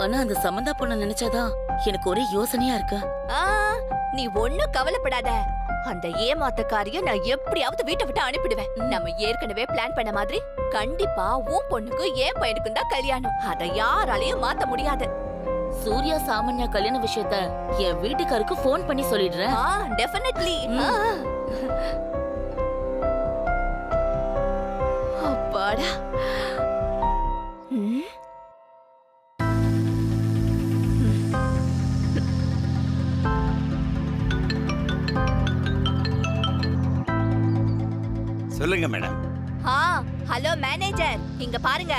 ஆனா அந்த சமந்தா பொண்ண நினைச்சாதான் எனக்கு ஒரே யோசனையா இருக்கு. நீ ஒண்ணும் கவலைப்படாத. அந்த ஏமாத்தக்காரிய நான் எப்படியாவது வீட்டை விட்டு அனுப்பிடுவேன். நம்ம ஏற்கனவே பிளான் பண்ண மாதிரி கண்டிப்பா உன் பொண்ணுக்கு என் பையனுக்கும் தான் கல்யாணம். அதை யாராலையும் மாத்த முடியாது. சூர்யா சாமான்யா கல்யாண விஷயத்த என் வீட்டுக்காருக்கு போன் பண்ணி சொல்லிடுறேன். டெஃபினெட்லி. அப்பாடா. சொல்லுங்க மேடம். ஹலோ மேனேஜர், இங்க பாருங்க.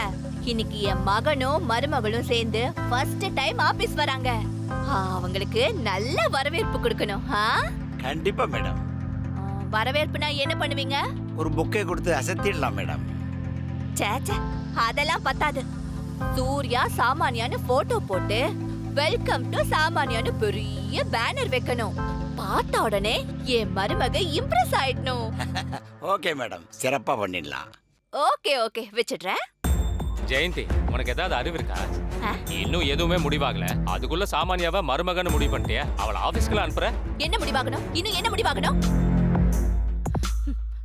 இன்னைக்கு என் மகனும் மருமகளும் சேர்ந்து ஃபர்ஸ்ட் டைம் ஆபீஸ் வராங்க. அவங்களுக்கு நல்ல வரவேற்பு கொடுக்கணும். கண்டிப்பா மேடம். வரவேற்புனா என்ன பண்ணுவீங்க? ஒரு பொக்கே கொடுத்து அசத்திடலாம் மேடம். சேச்சே, அதெல்லாம் பத்தாது. சூர்யா சாமானியான்னு போட்டோ போட்டு வெல்கம் டு சாமானியான்னு பெரிய பேனர் வைக்கணும். பார்த்த உடனே என் மருமக இம்ப்ரெஸ் ஆயிடணும். ஓகே மேடம், சிறப்பா பண்ணிடலாம். ஓகே ஓகே, வச்சிடுறேன். ஜெயந்தி, உனக்கு ஏதாவது அறிவு இருக்கா? இன்னும் எதுவுமே முடிவாகல, அதுக்குள்ள சாமானியாவ மருமகன்னு முடிவு பண்ணிட்டியா? அவளை ஆபீஸ்க்குள்ள அனுப்புற? என்ன முடிவாகணும்? இன்னும் என்ன முடிவாகணும்?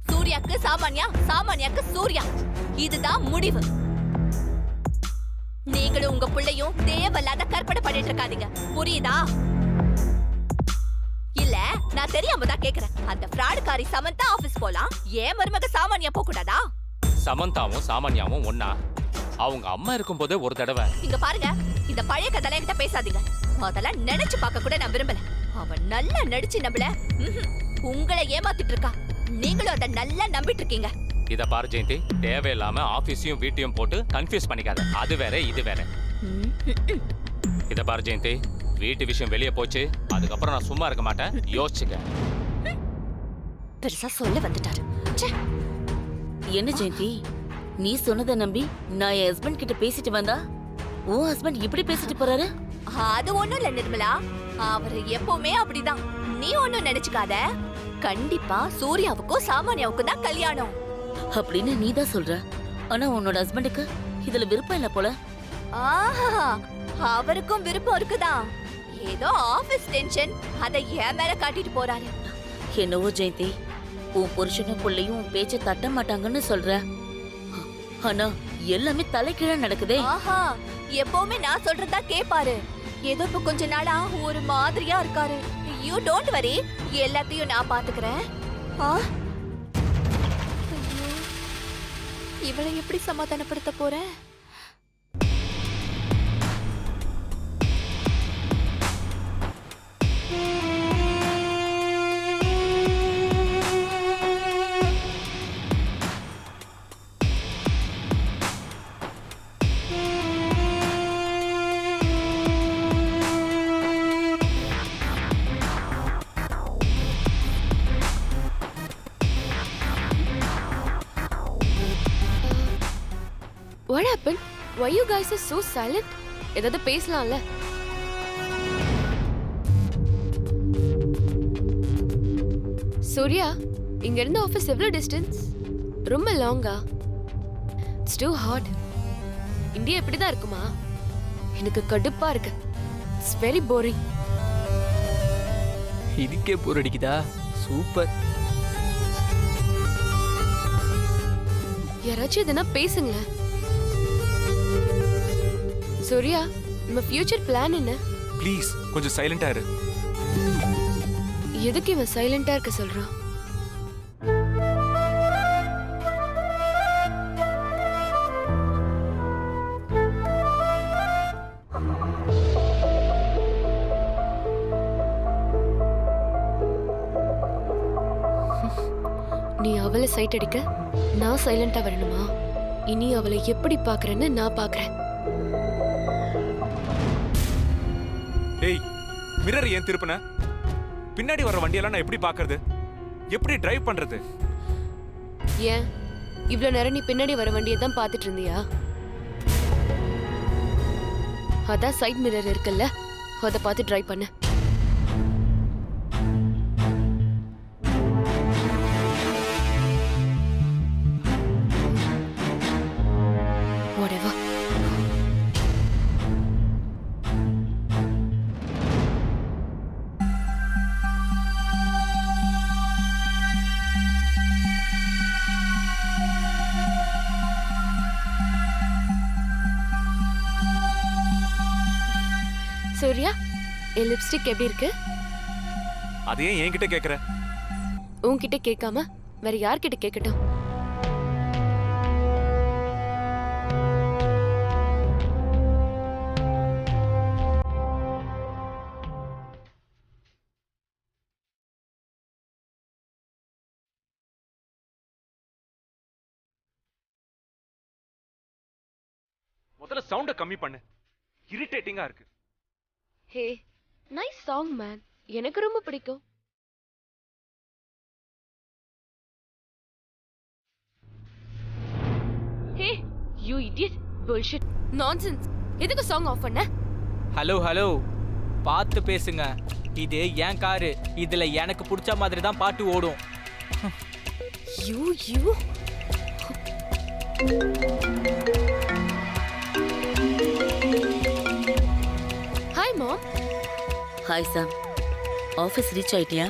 சூர்யாக்கு சாமானியா, சாமானியாக்கு சூர்யா, இதுதான் முடிவு. நீங்களும் உங்க பிள்ளையும் தேவையில்லாத கற்பனை பண்ணிட்டு இருக்காதீங்க, புரியுதா? இல்ல, நான் தெரியாம தான் கேக்குறேன். அந்த ஃப்ராடுகாரி சமந்தா ஆபீஸ் போலாம், ஏன் மருமக சாமானியா போக கூடாதா? சமந்தாவும் சாமானியாவும் ஒன்னா? அவங்க அம்மா இருக்கும் போதே ஒரு தடவை. இங்க பாருங்க, இந்த பழைய கதையில என்கிட்ட பேசாதீங்க. அதெல்லாம் நினைச்சு பார்க்க கூட நான் விரும்பல. அவன் நல்லா நடிச்சு நம்பல, உங்களை ஏமாத்திட்டு இருக்கா. நீங்களும் அதை நல்லா நம்பிட்டு இருக்கீங்க. இத பாரு ஜெயந்தி, தேவையில்லாம ஆபீஸையும் வீட்டையும் போட்டு கன்ஃபியூஸ் பண்ணிக்காத. அது வேற இது வேற. இத பாரு ஜெயந்தி, வீட்டு விஷயம் வெளியே போச்சு, அதுக்கப்புறம் நான் சும்மா இருக்க மாட்டேன். யோசிச்சுக்க. பெருசா சொல்ல வந்துட்டாரு. என்ன ஜெயந்தி, நீ சொன்னதை நம்பி நான் என் ஹஸ்பண்ட் கிட்ட பேசிட்டு வந்தா உன் ஹஸ்பண்ட் இப்படி பேசிட்டு போறாரு? அது ஒண்ணும் இல்ல நிர்மலா, அவரு எப்பவுமே அப்படிதான். நீ ஒண்ணும் நினைச்சுக்காத. கண்டிப்பா சூர்யாவுக்கும் சாமானியாவுக்கும் தான் கல்யாணம் அப்படின்னு நீ தான் சொல்ற. ஆனா உன்னோட ஹஸ்பண்டுக்கு இதுல விருப்பம் இல்ல போல. அவருக்கும் விருப்பம் இருக்குதான். ஏதோ ஆபீஸ் டென்ஷன், அதை என் மேல காட்டிட்டு போறாரு. என்னவோ ஜெயந்தி, உன் புருஷனும் பிள்ளையும் உன் பேச்ச தட்ட மாட்டாங்கன்னு சொல்ற. ஆனா எல்லாமே தலைகீழ நடக்குதே. எப்பவுமே நான் சொல்றதா கேப்பாரு. ஏதோ இப்ப கொஞ்ச நாளா ஒரு மாதிரியா இருக்காரு. யூ டோன்ட் வரி, எல்லாத்தையும் நான் பாத்துக்கிறேன். இவளை எப்படி சமாதானப்படுத்த போறேன்? What happened? Why you guys are so silent? ஏதாவது பேசலாம்ல? சூர்யா, இங்க இருந்து ஆபீஸ் எவ்வளவு டிஸ்டன்ஸ்? ரொம்ப லாங்கா? It's too hot. இந்தியா இப்படிதான் இருக்குமா? எனக்கு கடுப்பா இருக்கு. It's very boring. இதுக்கே போர் அடிக்குதா? சூப்பர். யாராச்சும் எதனா பேசுங்களேன். சூர்யா, நம்ம ஃபியூச்சர் பிளான் என்ன? ப்ளீஸ் கொஞ்சம் சைலண்டா இரு. எதுக்கு இவன் சைலண்டா இருக்க சொல்றான்? நீ அவளை சைட் அடிக்க நான் சைலண்டா வரணுமா? இனி அவளை எப்படி பாக்குறேன்னு நான் பாக்குறேன். டேய், மிரர் ஏன் திருப்புன? பின்னாடி வர வண்டியெல்லாம் நான் எப்படி பாக்குறது? எப்படி டிரைவ் பண்றது? ஏன் இவ்வளவு நேரம் நீ பின்னாடி வர வண்டியை தான் பாத்துட்டு இருந்தியா? அதான் சைட் மிரர் இருக்குல்ல, அதை பார்த்து டிரைவ் பண்ணு. சூர்யா என் லிப்ஸ்டிக் எப்படி இருக்கு? அதையே என்கிட்ட கேக்குற? உன்கிட்ட கேட்காம வேற யார்கிட்ட கேட்கட்டும்? முதல்ல சவுண்ட கம்மி பண்ணு. இரிட்டேட்டிங்கா இருக்கு. ஹே, நைஸ் சாங் மேன். எனக்கு ரொம்ப பிடிக்கும். ஹே, யூ இடியட். bullshit. nonsense. எதுக்கு சாங் ஆஃப் பண்ண? ஹலோ ஹலோ, பார்த்து பேசுங்க. இது என் காரு. இதுல எனக்கு பிடிச்ச மாதிரி தான் பாட்டு ஓடும். You hi mom. Hi Sam, office reach ஆயிட்டியா?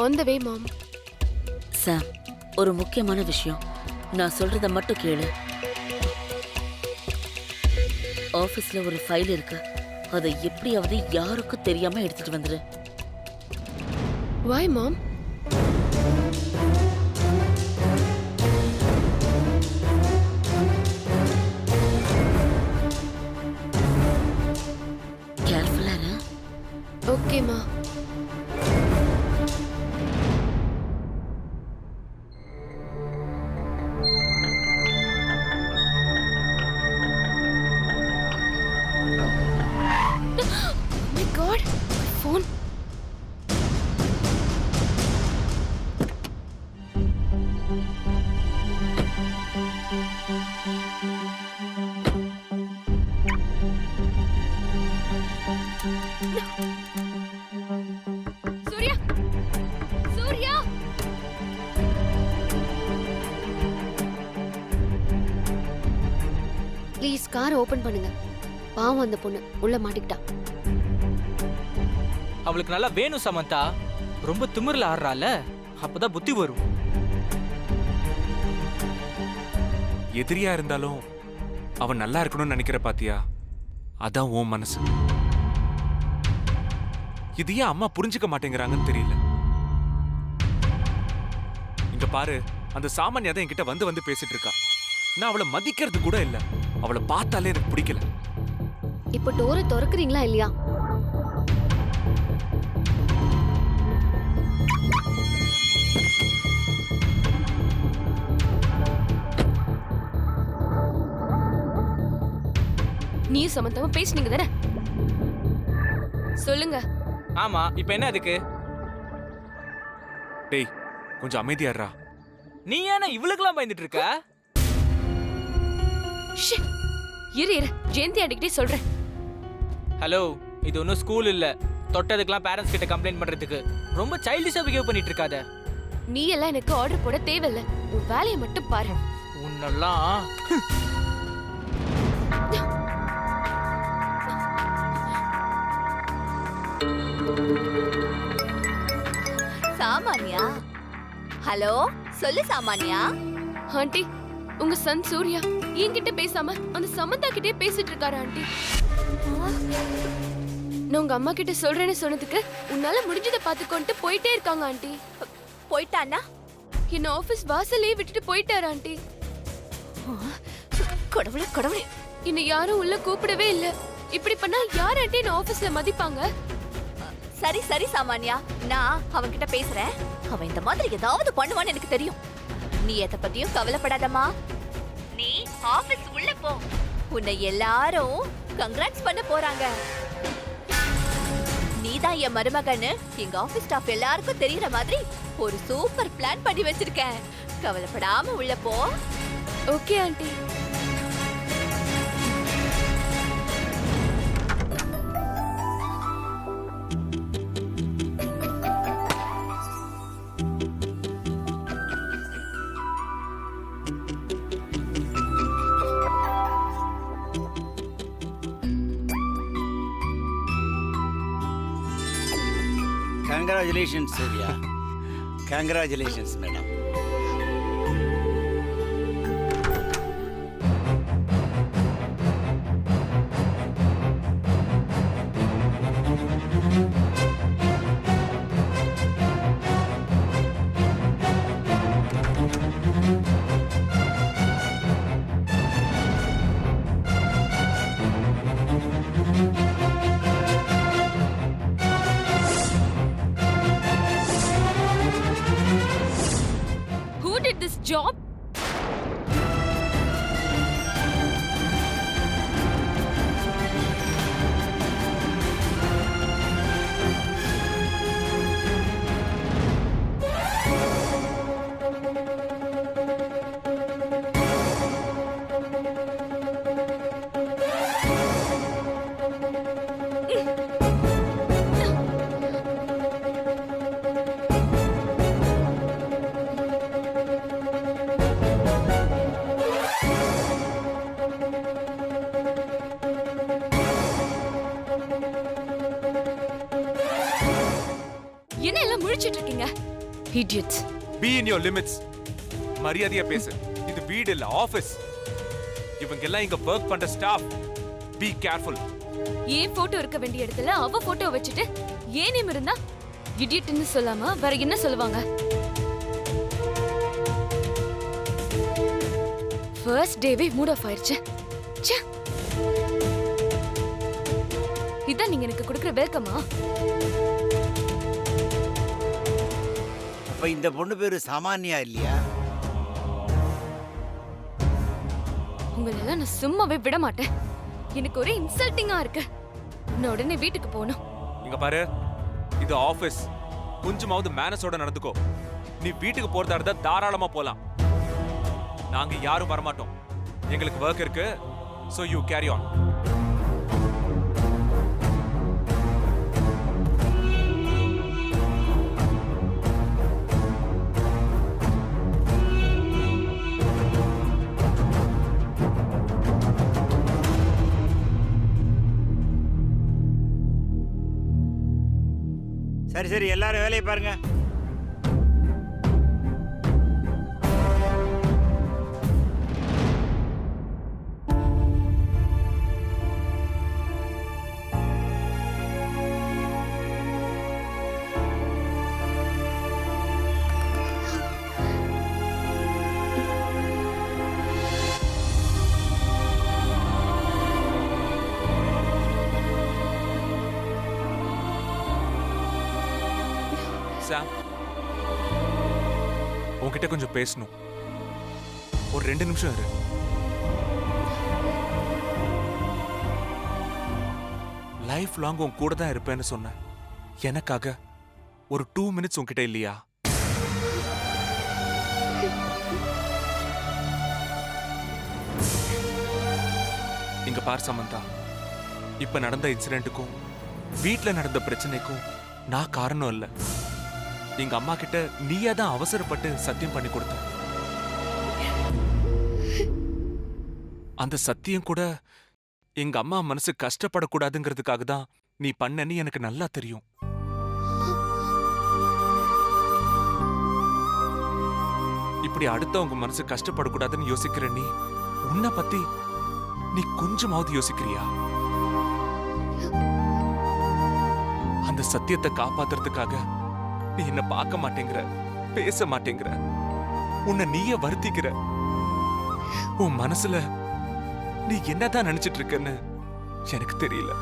On the way mom. Sam, ஒரு முக்கியமான விஷயம், நான் சொல்றத மட்டும் கேளு. ஆஃபீஸ்ல ஒரு ஃபைல் இருக்கு, அதை எப்படியாவது யாருக்கும் தெரியாம எடுத்துட்டு வந்துரு. Why மாம்? கேர்ஃபுல்லா இரு. ஓகேமா. My God, phone. Surya, Surya. Please car open பண்ணுங்க. பாவம் அந்த பொண்ணு உள்ள மாட்டிக்கிட்டா. அவளுக்கு நல்லா வேணும் சமந்தா. ரொம்ப திமிர்ல ஆடுறால, அப்பதான் புத்தி வரும். எதிரியா இருந்தாலும் அவன் நல்லா இருக்கணும்னு நினைக்கிற பாத்தியா? அதான் உன் மனசு. இது ஏன் அம்மா புரிஞ்சுக்க மாட்டேங்கிறாங்கன்னு தெரியல. இங்க பாரு, அந்த சாமானியா தான் என்கிட்ட வந்து வந்து பேசிட்டு இருக்கா. நான் அவளை மதிக்கிறது கூட இல்ல. அவளை பார்த்தாலே எனக்கு பிடிக்கல. இப்போ டோரை திறக்கறீங்களா இல்லையா? நீ சமந்தமா பேசுனீங்க தானே? சொல்லுங்க. ஆமா, இப்ப என்ன அதுக்கு? டேய், கொஞ்சம் அமைதியாடுறா. நீ ஏன்னா இவளுக்கெல்லாம் பயந்துட்டு இருக்க? Shit. இரு ஜெயந்தி அடிக்கிட்டே சொல்றேன். ஹலோ, இது ஒன்றும் ஸ்கூல் இல்ல தொட்டதுக்கெல்லாம் பேரண்ட்ஸ் கிட்ட கம்ப்ளைண்ட் பண்றதுக்கு. ரொம்ப சைல்டிஷா பிஹேவ் பண்ணிட்டு இருக்காத. நீ எல்லாம் எனக்கு ஆர்டர் போட தேவையில்ல. உன் வேலையை மட்டும் பாரு. உன்னெல்லாம் சாமானியா? ஹலோ, சொல்லு சாமானியா. ஆண்டி, உங்க சன் சூர்யா என்கிட்ட பேசாம அந்த சமந்தா கிட்டே பேசிட்டு இருக்காரு ஆண்டி. நான் உங்க அம்மா கிட்ட சொல்றேன்னு சொன்னதுக்கு உன்னால முடிஞ்சதை பார்த்துக்கொண்டு போயிட்டே இருக்காங்க ஆண்டி. போயிட்டானா? என்ன ஆபீஸ் வாசலே விட்டுட்டு போயிட்டாரு ஆண்டி. கடவுளே கடவுளே. இன்னும் யாரும் உள்ள கூப்பிடவே இல்ல. இப்படி பண்ணா யார் ஆண்டி என்ன ஆபீஸ்ல மதிப்பாங்க? சரி சரி சாமானியா, நான் அவன்கிட்ட பேசுறேன். அவன் இந்த மாதிரி ஏதாவது பண்ணுவான்னு எனக்கு தெரியும். நீ எதை பத்தியும் கவலைப்படாதம்மா. நீ ஆபீஸ் உள்ள போ. உன்னை எல்லாரும் கங்க்ராட்ஸ் பண்ண போறாங்க. நீதான் என் மருமகன்னு எங்க ஆபீஸ் ஸ்டாஃப் எல்லாருக்கும் தெரியற மாதிரி ஒரு சூப்பர் பிளான் பண்ணி வச்சிருக்கேன். கவலைப்படாம உள்ள போ. Okay aunty. Congratulations Surya. Congratulations madam. என்ன எல்லாம் முழிச்சிட்டு இருக்கீங்க idiots. Be in your limits. மரியாதையா பேசு. இது வீடு இல்ல, ஆபீஸ். இவங்க எல்லாம் இங்க வர்க் பண்ற ஸ்டாஃப். Be careful. ஏன் போட்டோ இருக்க வேண்டிய இடத்துல அவ போட்டோ வச்சுட்டு ஏன் நேம் இருந்தா இடியட்னு சொல்லாம வேற என்ன சொல்லுவாங்க? ஃபர்ஸ்ட் டேவே மூட் ஆஃப் ஆயிருச்சு. ச்சே. இதான் நீங்க எனக்கு கொடுக்குற வெல்கமா? அப்ப இந்த பொண்ணு பேரு சாமானியா இல்லையா? உங்களெல்லாம் நான் சும்மாவே விட மாட்டேன். எனக்கு ஒரே இன்சல்ட்டிங்கா இருக்கு. நான் உடனே வீட்டுக்கு போகணும். இங்க பாரு, இது ஆபீஸ். கொஞ்சமாவது மேனஸோட நடந்துக்கோ. நீ வீட்டுக்கு போறதா இருந்தா தாராளமா போலாம். நாங்க யாரும் வரமாட்டோம். எங்களுக்கு ஒர்க் இருக்கு. So you carry on. சரி சரி, எல்லாரும் வேலையை பாருங்க. சாம், உன்கிட்ட கொஞ்சம் பேசணும். ஒரு 2 நிமிஷம் இரு. லைஃப் லாங் உன் கூட தான் இருப்பேன்னு சொன்ன. எனக்காக ஒரு 2 மினிட்ஸ் உன்கிட்ட இல்லையா? இங்க பார் சமந்தா, இப்ப நடந்த இன்சிடென்ட்டுக்கும் வீட்ல நடந்த பிரச்சனைக்கும் நான் காரணம் இல்ல. எங்க அம்மா கிட்ட நீயே தான் அவசரப்பட்டு சத்தியம் பண்ணி கொடுத்த. அந்த சத்தியம் கூட எங்க அம்மா மனசு கஷ்டப்படக்கூடாதுங்கிறதுக்காக தான் நீ பண்ணன்னு எனக்கு நல்லா தெரியும். இப்படி அடுத்தவங்க மனசு கஷ்டப்படக்கூடாதுன்னு யோசிக்கிற நீ, உன்னை பத்தி நீ கொஞ்சமாவது யோசிக்கிறியா? அந்த சத்தியத்தை காப்பாத்துறதுக்காக நீ என்ன பார்க்க மாட்டேங்கிற, பேச மாட்டேங்கிற, உன்னை நீயே வருத்திக்கிற. உன் மனசுல நீ என்னதான் நினைச்சிட்டு இருக்கன்னு எனக்கு தெரியல.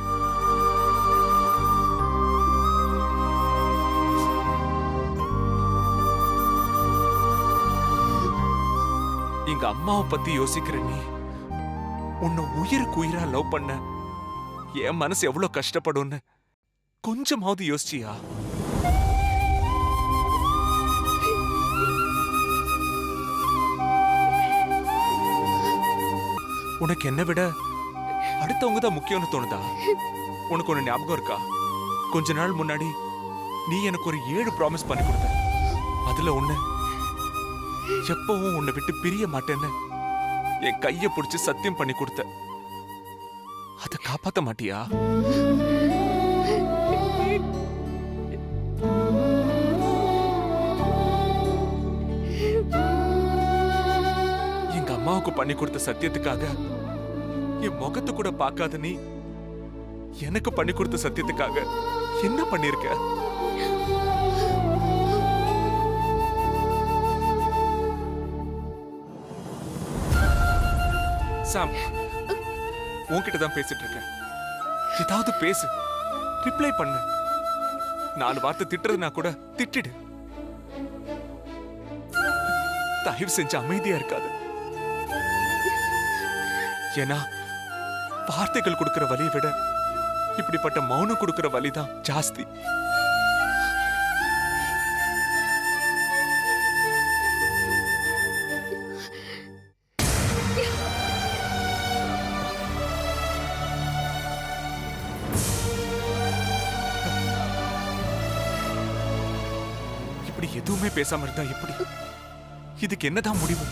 எங்க அம்மாவை பத்தி யோசிக்கிற நீ, உன்னை உயிருக்கு உயிரா லவ் பண்ண என் மனசு எவ்வளவு கஷ்டப்படும்னு கொஞ்சமாவது யோசிச்சியா? உனக்கு என்ன விட அடுத்தவங்க தான் முக்கியம்னு தோணுதா? உனக்கு ஒண்ணு ஞாபகம் இருக்கா? கொஞ்ச நாள் முன்னாடி நீ எனக்கு ஒரு 7 ப்ராமிஸ் பண்ணி கொடுத்த. அதுல ஒண்ணு, எப்பவும் உன்னை விட்டு பிரிய மாட்டேன்னு என் கைய பிடிச்சு சத்தியம் பண்ணி கொடுத்த. அதை காப்பாத்த மாட்டியா? எங்க அம்மாவுக்கு பண்ணி கொடுத்த சத்தியத்துக்காக என் முகத்தை கூட பார்க்காத நீ எனக்கு பண்ணி கொடுத்த சத்தியத்துக்காக என்ன பண்ணிருக்க? சாம், உன்கிட்ட தான் பேசிட்டு இருக்கேன். ஏதாவது பேசு, ரிப்ளை பண்ணு. 4 வார்த்தை திட்டுறதுனா கூட திட்டிடு. தயவு செஞ்சு அமைதியா இருக்காது. ஏன்னா வார்த்தைகள் கொடுக்கிற வலியை விட இப்படிப்பட்ட மௌனம் கொடுக்கிற வலிதான் ஜாஸ்தி. இப்படி எதுவுமே பேசாம இருந்தா எப்படி? இதுக்கு என்னதான் முடிவு?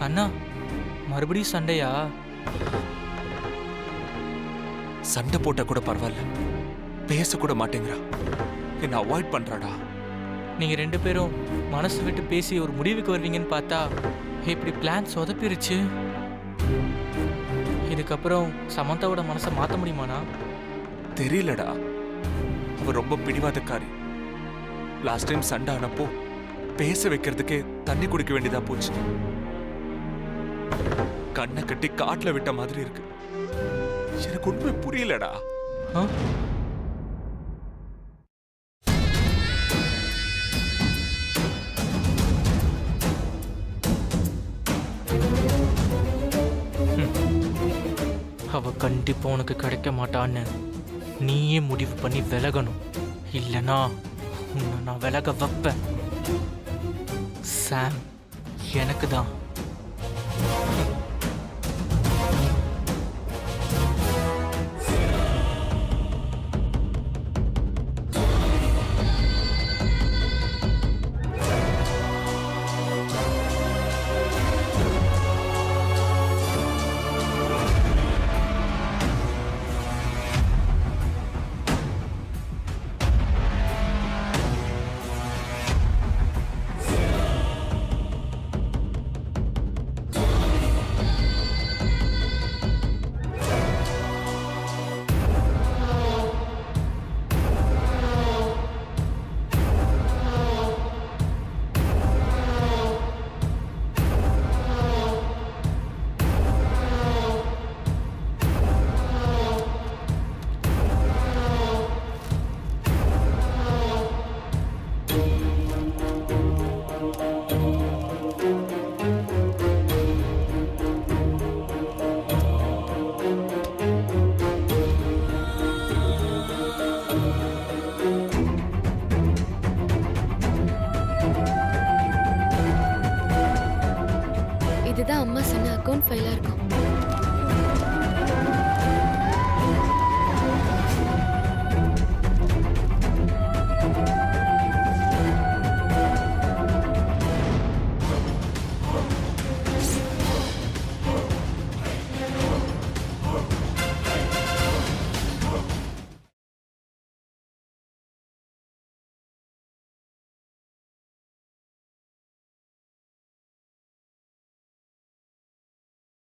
அண்ணா மறுபடியும் சண்டையா? சண்டை போட்டா கூட பரவாயில்ல, பேச கூட மாட்டேங்கிறா. என்ன அவாய்ட் பண்றாடா. நீங்க ரெண்டு பேரும் மனசு விட்டு பேசி ஒரு முடிவுக்கு வருவீங்கன்னு பார்த்தா இப்படி பிளான் சொதப்பிருச்சு. இதுக்கப்புறம் சமந்தாவோட மனசை மாற்ற முடியுமாண்ணா? தெரியலடா, அவ ரொம்ப பிடிவாதக்காரி. லாஸ்ட் டைம் சண்டை ஆனப்போ பேச வைக்கிறதுக்கே தண்ணி குடிக்க வேண்டியதா போச்சு. கண்ணை கட்டி காட்டுல விட்ட மாதிரி இருக்கு. எனக்கு உண்மை புரியலடா. ஆ? அவ கண்டிப்பா உனக்கு கிடைக்க மாட்டான்னு நீயே முடிவு பண்ணி விலகணும். இல்லனா உன்னை நான் விலக வைப்பேன். சாம் எனக்கு தான்.